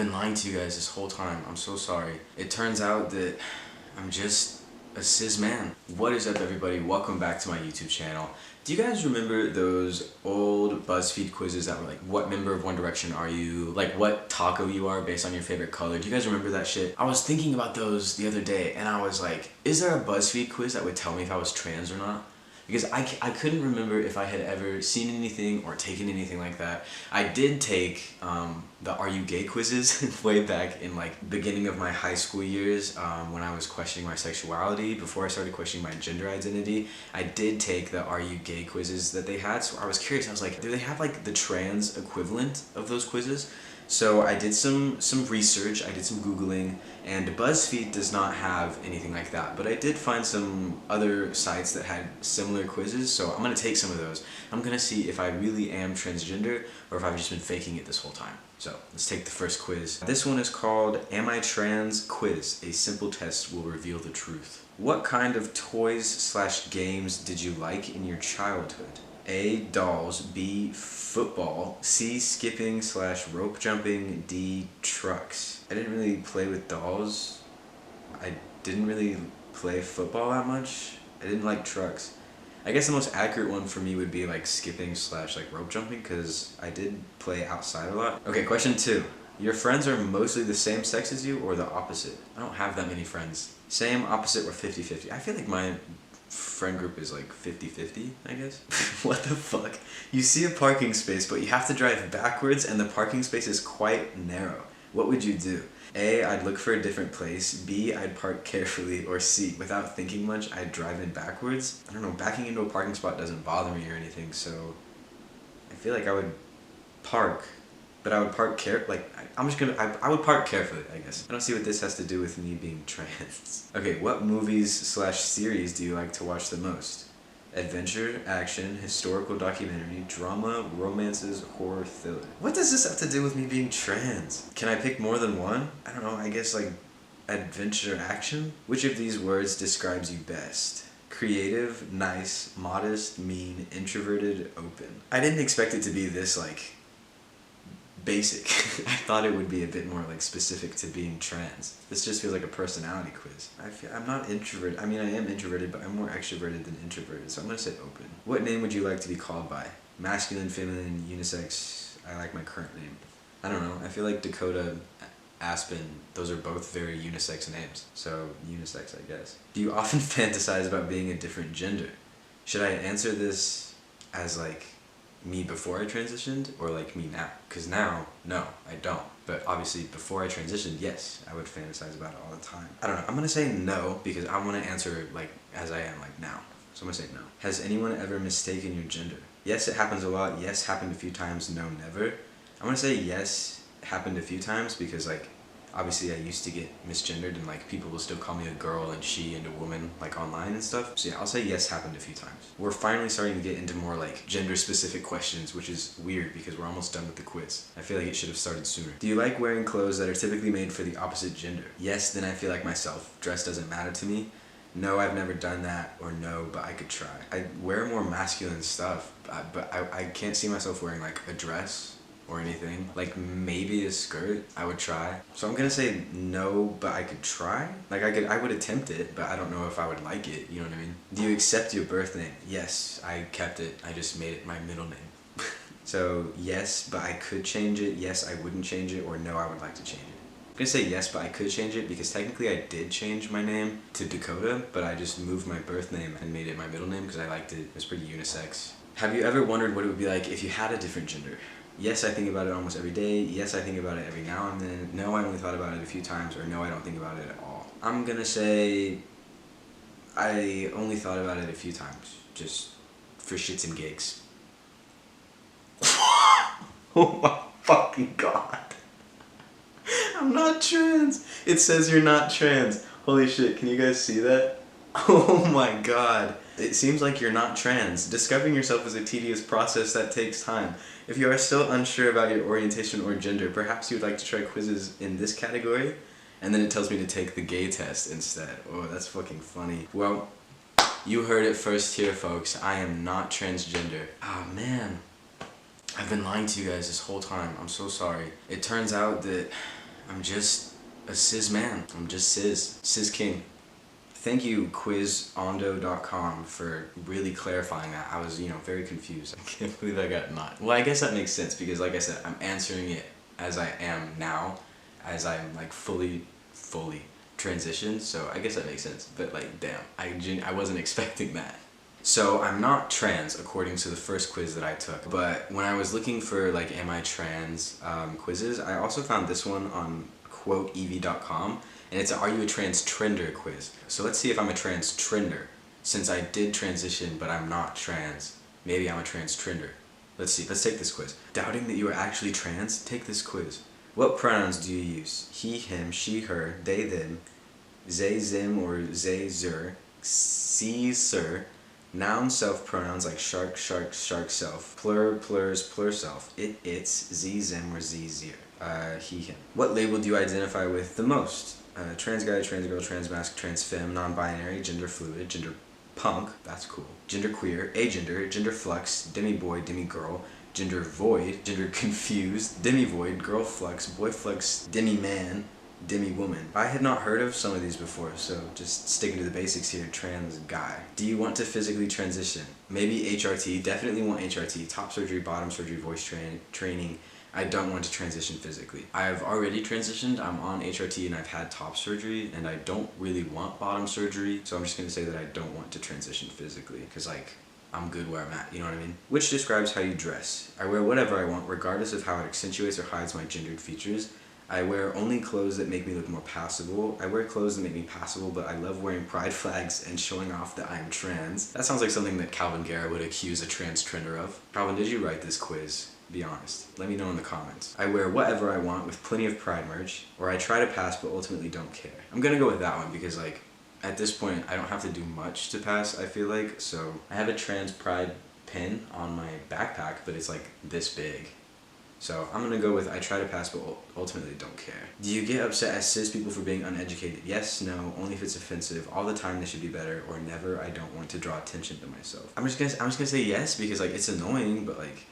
been lying to you guys this whole time. I'm so sorry. It turns out that I'm just a cis man. What is up, everybody? Welcome back to my YouTube channel. Do you guys remember those old BuzzFeed quizzes that were like, what member of One Direction are you? Like, what taco you are based on your favorite color? Do you guys remember that shit? I was thinking about those the other day and I was like, is there a BuzzFeed quiz that would tell me if I was trans or not? Because I couldn't remember if I had ever seen anything or taken anything like that. I did take the Are You Gay quizzes way back in like beginning of my high school years when I was questioning my sexuality, before I started questioning my gender identity. I did take the Are You Gay quizzes that they had, so I was curious. I was like, do they have like the trans equivalent of those quizzes? So I did some research, I did some Googling, and BuzzFeed does not have anything like that. But I did find some other sites that had similar quizzes, so I'm going to take some of those. I'm going to see if I really am transgender or if I've just been faking it this whole time. So let's take the first quiz. This one is called Am I Trans Quiz? A simple test will reveal the truth. What kind of toys/games did you like in your childhood? A. Dolls. B. Football. C. Skipping/rope jumping. D. Trucks. I didn't really play with dolls. I didn't really play football that much. I didn't like trucks. I guess the most accurate one for me would be like skipping/rope jumping, because I did play outside a lot. Okay, question 2. Your friends are mostly the same sex as you or the opposite? I don't have that many friends. Same, opposite, or 50-50. I feel like my friend group is like 50-50, I guess. What the fuck? You see a parking space, but you have to drive backwards and the parking space is quite narrow. What would you do? A. I'd look for a different place. B. I'd park carefully. Or C. Without thinking much, I'd drive in backwards. I don't know, backing into a parking spot doesn't bother me or anything, so I feel like I would park. But I would park I would park carefully, I guess. I don't see what this has to do with me being trans. Okay, what movies/series do you like to watch the most? Adventure, action, historical documentary, drama, romances, horror, thriller. What does this have to do with me being trans? Can I pick more than one? I don't know, I guess like adventure, action? Which of these words describes you best? Creative, nice, modest, mean, introverted, open. I didn't expect it to be this like basic. I thought it would be a bit more like specific to being trans. This just feels like a personality quiz. I'm not introverted. I mean, I am introverted, but I'm more extroverted than introverted, so I'm gonna say open. What name would you like to be called by? Masculine, feminine, unisex? I like my current name. I don't know. I feel like Dakota, Aspen, those are both very unisex names, so unisex, I guess. Do you often fantasize about being a different gender? Should I answer this as like me before I transitioned or like me now? Because now, no, I don't. But obviously before I transitioned, yes, I would fantasize about it all the time. I don't know, I'm gonna say no because I want to answer like as I am like now. So I'm gonna say no. Has anyone ever mistaken your gender? Yes, it happens a lot. Yes, happened a few times. No, never. I'm gonna say yes, happened a few times because like obviously I used to get misgendered and like people will still call me a girl and she and a woman like online and stuff. So yeah, I'll say yes, happened a few times. We're finally starting to get into more like gender specific questions, which is weird because we're almost done with the quiz. I feel like it should have started sooner. Do you like wearing clothes that are typically made for the opposite gender? Yes, then I feel like myself. Dress doesn't matter to me. No, I've never done that, or no, but I could try. I wear more masculine stuff, but I can't see myself wearing like a dress or anything. Like maybe a skirt, I would try. So I'm gonna say no, but I could try. Like I would attempt it, but I don't know if I would like it, you know what I mean? Do you accept your birth name? Yes, I kept it. I just made it my middle name. So yes, but I could change it. Yes, I wouldn't change it, or no, I would like to change it. I'm gonna say yes, but I could change it because technically I did change my name to Dakota, but I just moved my birth name and made it my middle name because I liked it. It was pretty unisex. Have you ever wondered what it would be like if you had a different gender? Yes, I think about it almost every day. Yes, I think about it every now and then. No, I only thought about it a few times, or no, I don't think about it at all. I'm gonna say I only thought about it a few times, just for shits and gigs. Oh my fucking god. I'm not trans. It says you're not trans. Holy shit, can you guys see that? Oh my god. It seems like you're not trans. Discovering yourself is a tedious process that takes time. If you are still unsure about your orientation or gender, perhaps you would like to try quizzes in this category? And then it tells me to take the gay test instead. Oh, that's fucking funny. Well, you heard it first here, folks. I am not transgender. Ah, man. I've been lying to you guys this whole time. I'm so sorry. It turns out that I'm just a cis man. I'm just cis king. Thank you, quizondo.com, for really clarifying that. I was, very confused. I can't believe I got not. Well, I guess that makes sense because, like I said, I'm answering it as I am now, as I'm like fully transitioned. So I guess that makes sense. But like, damn, I wasn't expecting that. So I'm not trans according to the first quiz that I took, but when I was looking for like am I trans quizzes, I also found this one on quoteev.com, and it's a are you a trans trender quiz. So let's see if I'm a trans trender. Since I did transition but I'm not trans, maybe I'm a trans trender. Let's see, let's take this quiz. Doubting that you are actually trans? Take this quiz. What pronouns do you use? He, him, she, her, they, them, they, them, or they, zer, she, sir, noun self pronouns like shark, shark, shark self, plur, plurs, plur self, it, its, ze, them, or ze, zir, he, him. What label do you identify with the most? Trans guy, trans girl, trans masc, trans femme, non-binary, gender fluid, gender punk, that's cool, gender queer, agender, gender flux, demi boy, demi girl, gender void, gender confused, demi void, girl flux, boy flux, demi man, demi woman. I had not heard of some of these before, so just sticking to the basics here. Trans guy. Do you want to physically transition? Maybe HRT, definitely want HRT, top surgery, bottom surgery, voice training. I don't want to transition physically. I've already transitioned, I'm on HRT and I've had top surgery, and I don't really want bottom surgery, so I'm just gonna say that I don't want to transition physically, because like, I'm good where I'm at, you know what I mean? Which describes how you dress. I wear whatever I want, regardless of how it accentuates or hides my gendered features. I wear only clothes that make me look more passable. I wear clothes that make me passable, but I love wearing pride flags and showing off that I'm trans. That sounds like something that Calvin Garrett would accuse a trans trender of. Calvin, did you write this quiz? Be honest. Let me know in the comments. I wear whatever I want with plenty of pride merch, or I try to pass but ultimately don't care. I'm gonna go with that one because like, at this point, I don't have to do much to pass, I feel like, so I have a trans pride pin on my backpack, but it's like this big. So I'm gonna go with I try to pass but ultimately don't care. Do you get upset at cis people for being uneducated? Yes, no, only if it's offensive, all the time they should be better, or never, I don't want to draw attention to myself. I'm just gonna say yes because like it's annoying, but like,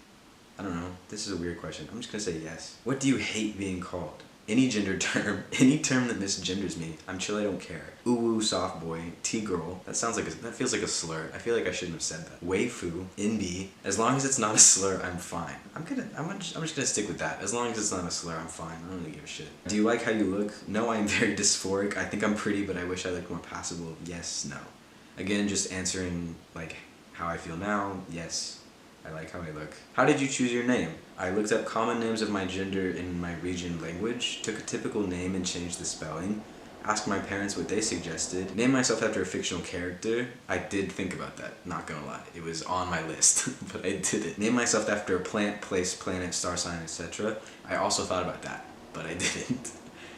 I don't know, this is a weird question. I'm just gonna say yes. What do you hate being called? Any gender term, any term that misgenders me, I'm chill, I don't care. Ooh woo, soft boy, T-girl, that feels like a slur. I feel like I shouldn't have said that. Waifu, NB, as long as it's not a slur, I'm fine. I'm just gonna stick with that. As long as it's not a slur, I'm fine. I don't really give a shit. Do you like how you look? No, I am very dysphoric. I think I'm pretty, but I wish I looked more passable. Yes, no. Again, just answering like how I feel now, yes. I like how I look. How did you choose your name? I looked up common names of my gender in my region language, took a typical name and changed the spelling, asked my parents what they suggested, named myself after a fictional character. I did think about that, not gonna lie. It was on my list, but I didn't. Named myself after a plant, place, planet, star sign, etc. I also thought about that, but I didn't.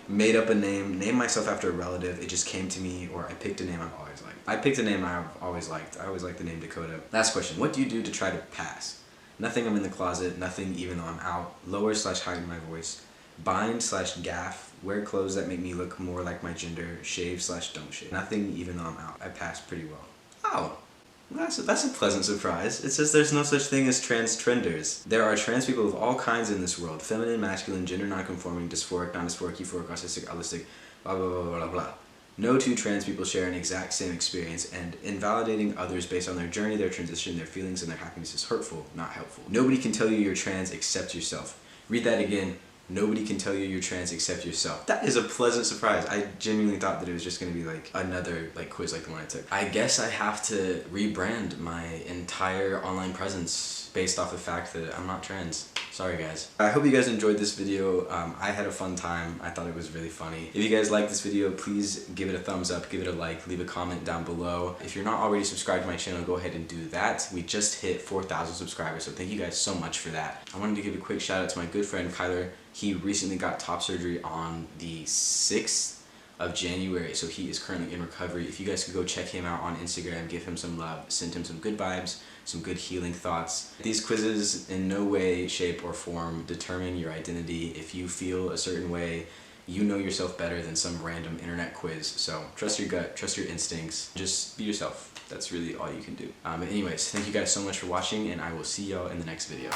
Made up a name, named myself after a relative, it just came to me, or I picked a name I've always liked. I picked a name I've always liked. I always liked the name Dakota. Last question, what do you do to try to pass? Nothing, I'm in the closet, nothing even though I'm out. Lower / hide my voice. Bind / gaff, wear clothes that make me look more like my gender, shave / don't shave. Nothing even though I'm out. I pass pretty well. Oh. That's a pleasant surprise. It says there's no such thing as trans trenders. There are trans people of all kinds in this world. Feminine, masculine, gender non-conforming, dysphoric, non-dysphoric, euphoric, autistic, allistic, blah blah blah blah blah. No two trans people share an exact same experience, and invalidating others based on their journey, their transition, their feelings, and their happiness is hurtful, not helpful. Nobody can tell you you're trans except yourself. Read that again. Nobody can tell you you're trans except yourself. That is a pleasant surprise. I genuinely thought that it was just gonna be like another quiz like the one I took. I guess I have to rebrand my entire online presence based off the fact that I'm not trans. Sorry guys. I hope you guys enjoyed this video. I had a fun time. I thought it was really funny. If you guys like this video, please give it a thumbs up, give it a like, leave a comment down below. If you're not already subscribed to my channel, go ahead and do that. We just hit 4,000 subscribers, so thank you guys so much for that. I wanted to give a quick shout out to my good friend Kyler. He recently got top surgery on the 6th of January, so he is currently in recovery. If you guys could go check him out on Instagram, give him some love, send him some good vibes, some good healing thoughts. These quizzes in no way, shape, or form determine your identity. If you feel a certain way, you know yourself better than some random internet quiz. So trust your gut, trust your instincts, just be yourself. That's really all you can do. But anyways, thank you guys so much for watching, and I will see y'all in the next video.